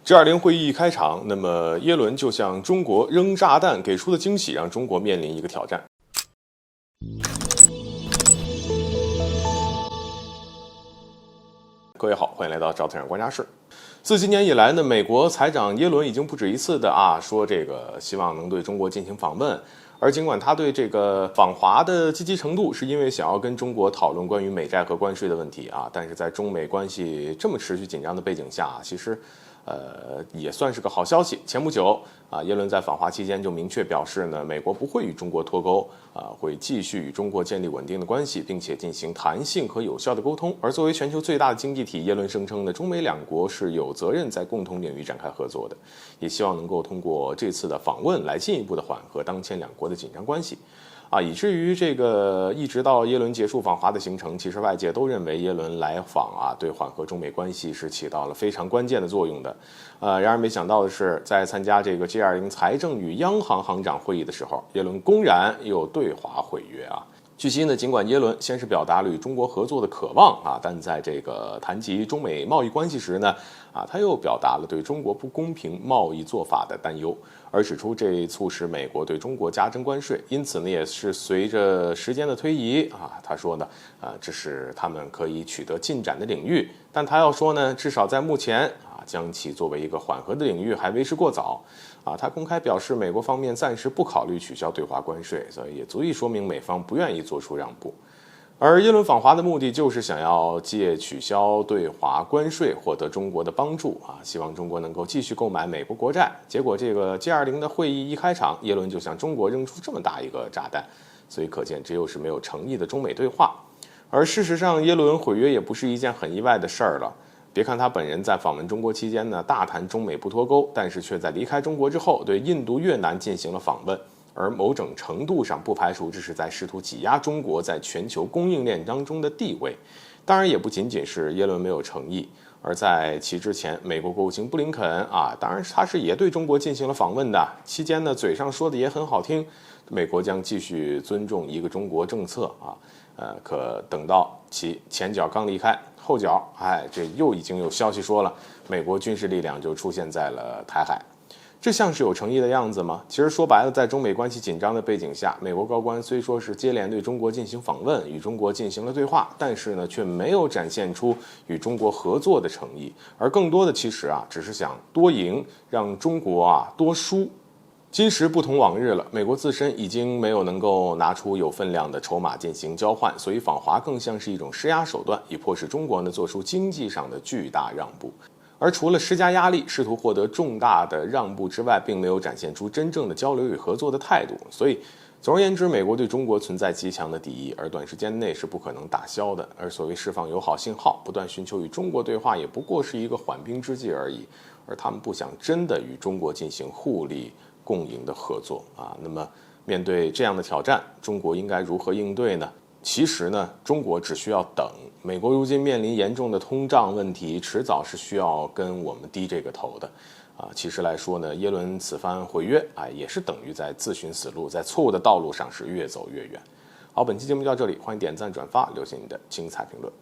G20 会议一开场，那么耶伦就向中国扔炸弹，给出的惊喜让中国面临一个挑战。各位好，欢迎来到赵特尔观察室。自今年以来呢，美国财长耶伦已经不止一次的说这个希望能对中国进行访问。而尽管他对这个访华的积极程度是因为想要跟中国讨论关于美债和关税的问题但是在中美关系这么持续紧张的背景下，其实也算是个好消息。前不久耶伦在访华期间就明确表示呢，美国不会与中国脱钩会继续与中国建立稳定的关系，并且进行弹性和有效的沟通。而作为全球最大的经济体，耶伦声称呢，中美两国是有责任在共同领域展开合作的，也希望能够通过这次的访问来进一步的缓和当前两国的紧张关系以至于这个一直到耶伦结束访华的行程，其实外界都认为耶伦来访对缓和中美关系是起到了非常关键的作用的。然而没想到的是，在参加这个 G20 财政与央行行长会议的时候，耶伦公然又对华毁约据悉呢，尽管耶伦先是表达了与中国合作的渴望但在这个谈及中美贸易关系时呢他又表达了对中国不公平贸易做法的担忧，而指出这促使美国对中国加征关税。因此呢，也是随着时间的推移他说呢这是他们可以取得进展的领域，但他要说呢，至少在目前将其作为一个缓和的领域还为时过早他公开表示美国方面暂时不考虑取消对华关税，所以也足以说明美方不愿意做出让步。而耶伦访华的目的就是想要借取消对华关税获得中国的帮助希望中国能够继续购买美国国债。结果这个 G20 的会议一开场，耶伦就向中国扔出这么大一个炸弹，所以可见这又是没有诚意的中美对话。而事实上，耶伦毁约也不是一件很意外的事儿了。别看他本人在访问中国期间呢大谈中美不脱钩，但是却在离开中国之后对印度、越南进行了访问，而某种程度上不排除这是在试图挤压中国在全球供应链当中的地位。当然也不仅仅是耶伦没有诚意，而在其之前，美国国务卿布林肯当然他是也对中国进行了访问的，期间呢嘴上说的也很好听，美国将继续尊重一个中国政策可等到其前脚刚离开，后脚这又已经有消息说了，美国军事力量就出现在了台海。这像是有诚意的样子吗？其实说白了，在中美关系紧张的背景下，美国高官虽说是接连对中国进行访问，与中国进行了对话，但是呢，却没有展现出与中国合作的诚意，而更多的其实只是想多赢，让中国多输。今时不同往日了，美国自身已经没有能够拿出有分量的筹码进行交换，所以访华更像是一种施压手段，以迫使中国呢做出经济上的巨大让步。而除了施加压力，试图获得重大的让步之外，并没有展现出真正的交流与合作的态度。所以总而言之，美国对中国存在极强的敌意，而短时间内是不可能打消的。而所谓释放友好信号，不断寻求与中国对话，也不过是一个缓兵之计而已。而他们不想真的与中国进行互利共赢的合作那么面对这样的挑战，中国应该如何应对呢？其实呢，中国只需要等。美国如今面临严重的通胀问题，迟早是需要跟我们低这个头的其实来说呢，耶伦此番毁约也是等于在自寻死路，在错误的道路上是越走越远。好，本期节目就到这里，欢迎点赞转发，留下你的精彩评论。